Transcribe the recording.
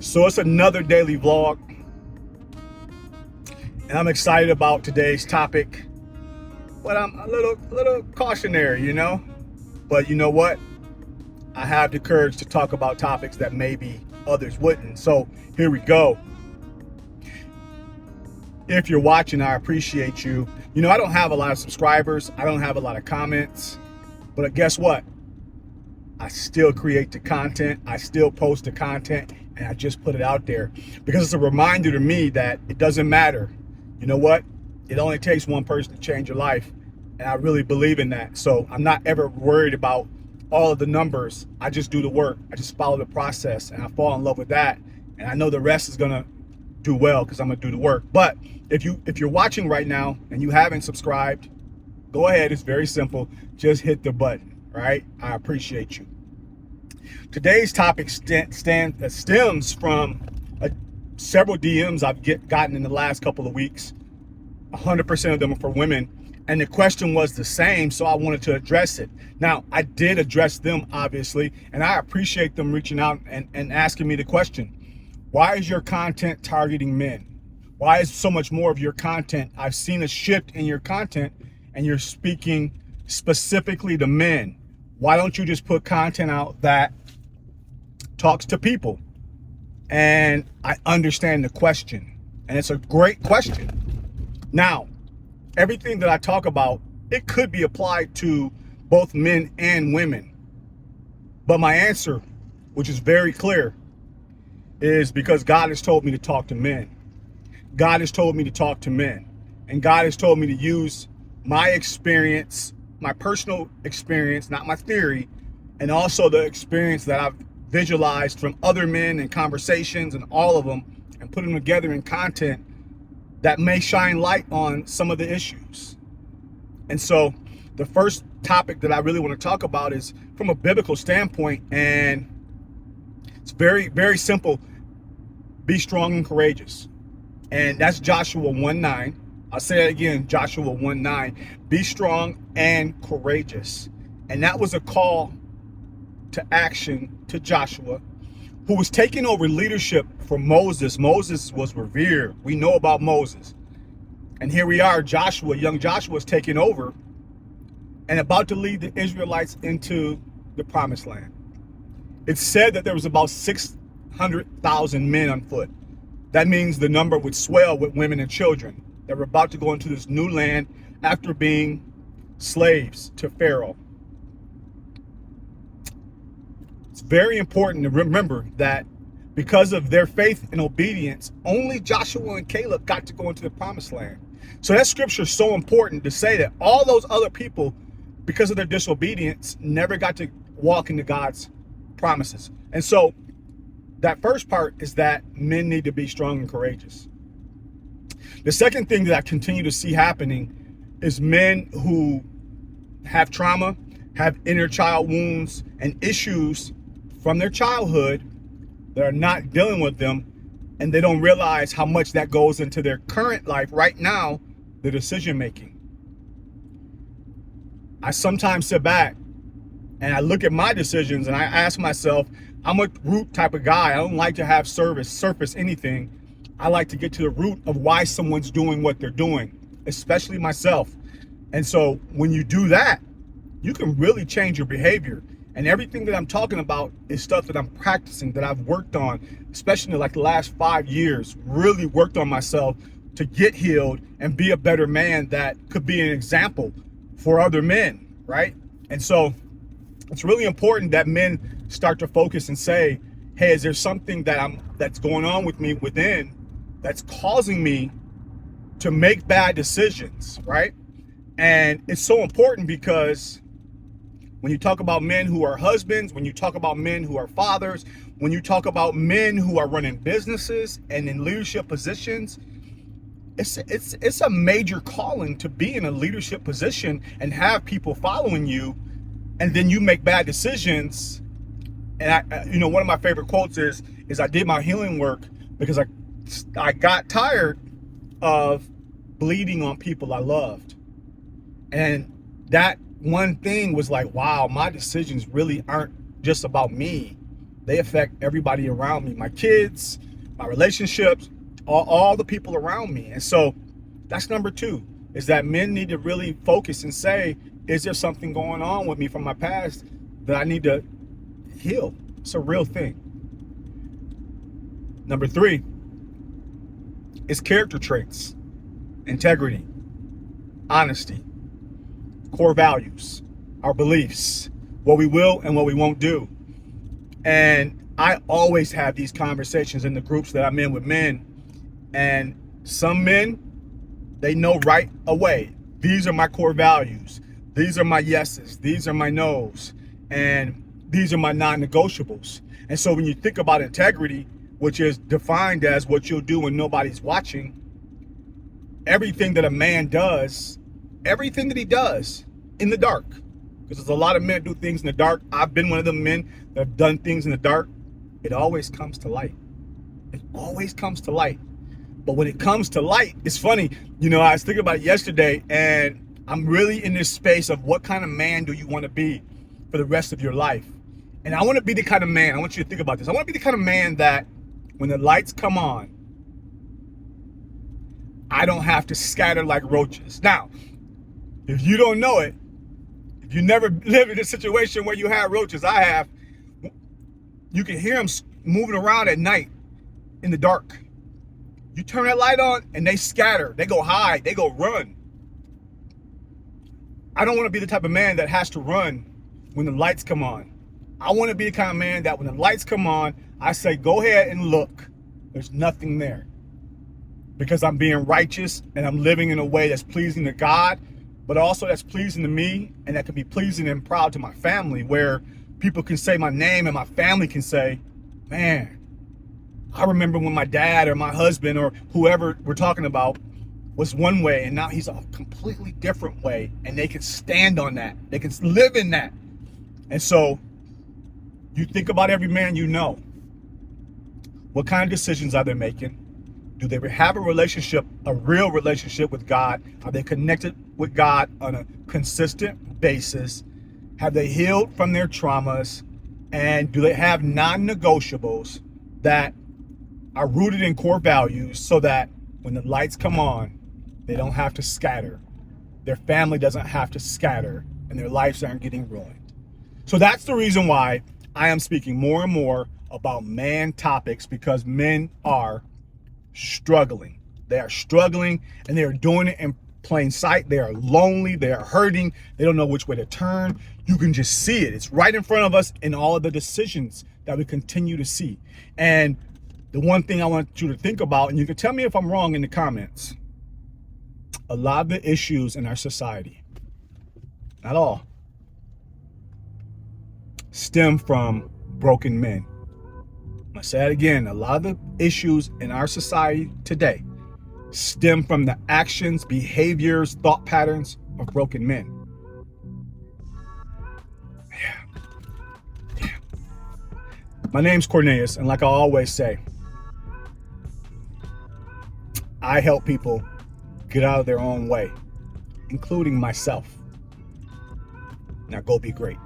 So it's another daily vlog, and I'm excited about today's topic, but I'm a little cautionary, But you know what? I have the courage to talk about topics that maybe others wouldn't. So here we go. If you're watching, I appreciate you. I don't have a lot of subscribers. I don't have a lot of comments, but guess what? I still create the content. I still post the content, and I just put it out there because it's a reminder to me that it doesn't matter. You know what? It only takes one person to change your life, and I really believe in that. So I'm not ever worried about all of the numbers. I just do the work. I just follow the process, and I fall in love with that. And I know the rest is gonna do well because I'm gonna do the work. But if you're watching right now and you haven't subscribed, go ahead. It's very simple. Just hit the button. Right? I appreciate you. Today's topic stems from several DMs I've gotten in the last couple of weeks. 100% of them are for women, and the question was the same, so I wanted to address it. Now, I did address them, obviously, and I appreciate them reaching out and asking me the question. Why is your content targeting men? Why is so much more of your content? I've seen a shift in your content, and you're speaking specifically to men. Why don't you just put content out that talks to people? And I understand the question, and it's a great question. Now, everything that I talk about, it could be applied to both men and women. But my answer, which is very clear, is because God has told me to talk to men. God has told me to talk to men. And God has told me to use my experience, my personal experience, not my theory, and also the experience that I've visualized from other men and conversations and all of them, and put them together in content that may shine light on some of the issues. And so the first topic that I really want to talk about is from a biblical standpoint, and it's very, very simple. Be strong and courageous. And that's Joshua 1:9. I'll say it again, Joshua 1:9. Be strong and courageous. And that was a call to action to Joshua, who was taking over leadership from Moses. Moses was revered. We know about Moses. And here we are, Joshua, young Joshua is taking over and about to lead the Israelites into the promised land. It's said that there was about 600,000 men on foot. That means the number would swell with women and children that were about to go into this new land after being slaves to Pharaoh. It's very important to remember that because of their faith and obedience, only Joshua and Caleb got to go into the promised land. So that scripture is so important to say that all those other people, because of their disobedience, never got to walk into God's promises. And so that first part is that men need to be strong and courageous. The second thing that I continue to see happening is men who have trauma, have inner child wounds and issues from their childhood that are not dealing with them, and they don't realize how much that goes into their current life right now, the decision making. I sometimes sit back and I look at my decisions and I ask myself, I'm a root type of guy. I don't like to have surface anything. I like to get to the root of why someone's doing what they're doing, especially myself. And so when you do that, you can really change your behavior. And everything that I'm talking about is stuff that I'm practicing, that I've worked on, especially in like the last 5 years, really worked on myself to get healed and be a better man that could be an example for other men, right? And so it's really important that men start to focus and say, hey, is there something that's going on with me within that's causing me to make bad decisions, right? And it's so important because when you talk about men who are husbands, when you talk about men who are fathers, when you talk about men who are running businesses and in leadership positions, it's a major calling to be in a leadership position and have people following you, and then you make bad decisions. And one of my favorite quotes is I did my healing work because I got tired of bleeding on people I loved. And that one thing was like, wow, my decisions really aren't just about me. they affect everybody around me, my kids, my relationships, all the people around me. And so that's number two, is that men need to really focus and say, is there something going on with me from my past that I need to heal? It's a real thing. Number three is character traits, integrity, honesty, core values, our beliefs, what we will and what we won't do. And I always have these conversations in the groups that I'm in with men. And some men, they know right away, these are my core values. These are my yeses. These are my nos. And these are my non-negotiables. And so when you think about integrity, which is defined as what you'll do when nobody's watching, everything that a man does, everything that he does in the dark, because there's a lot of men do things in the dark. I've been one of them men that have done things in the dark. It always comes to light. It always comes to light. But when it comes to light, it's funny. You know, I was thinking about it yesterday, and I'm really in this space of what kind of man do you want to be for the rest of your life? And I want to be the kind of man, I want you to think about this. I want to be the kind of man that when the lights come on, I don't have to scatter like roaches. Now, if you don't know it, if you never lived in a situation where you have roaches, I have, you can hear them moving around at night in the dark. You turn that light on and they scatter, they go hide, they go run. I don't want to be the type of man that has to run when the lights come on. I want to be the kind of man that when the lights come on, I say, go ahead and look. There's nothing there. Because I'm being righteous and I'm living in a way that's pleasing to God, but also that's pleasing to me, and that can be pleasing and proud to my family, where people can say my name and my family can say, man, I remember when my dad or my husband or whoever we're talking about was one way and now he's a completely different way, and they can stand on that. They can live in that. And so you think about every man you know. What kind of decisions are they making? Do they have a relationship, a real relationship with God? Are they connected with God on a consistent basis? Have they healed from their traumas? And do they have non-negotiables that are rooted in core values so that when the lights come on, they don't have to scatter. Their family doesn't have to scatter, and their lives aren't getting ruined. So that's the reason why I am speaking more and more about man topics, because men are struggling. They are struggling, and they are doing it in plain sight. They are lonely. They are hurting. They don't know which way to turn. You can just see it. It's right in front of us in all of the decisions that we continue to see. And the one thing I want you to think about, and you can tell me if I'm wrong in the comments, a lot of the issues in our society, not all, stem from broken men. I'm gonna say it again. A lot of the issues in our society today stem from the actions, behaviors, thought patterns of broken men. Yeah. My name's Cornelius, and like I always say, I help people get out of their own way, including myself. Now go be great.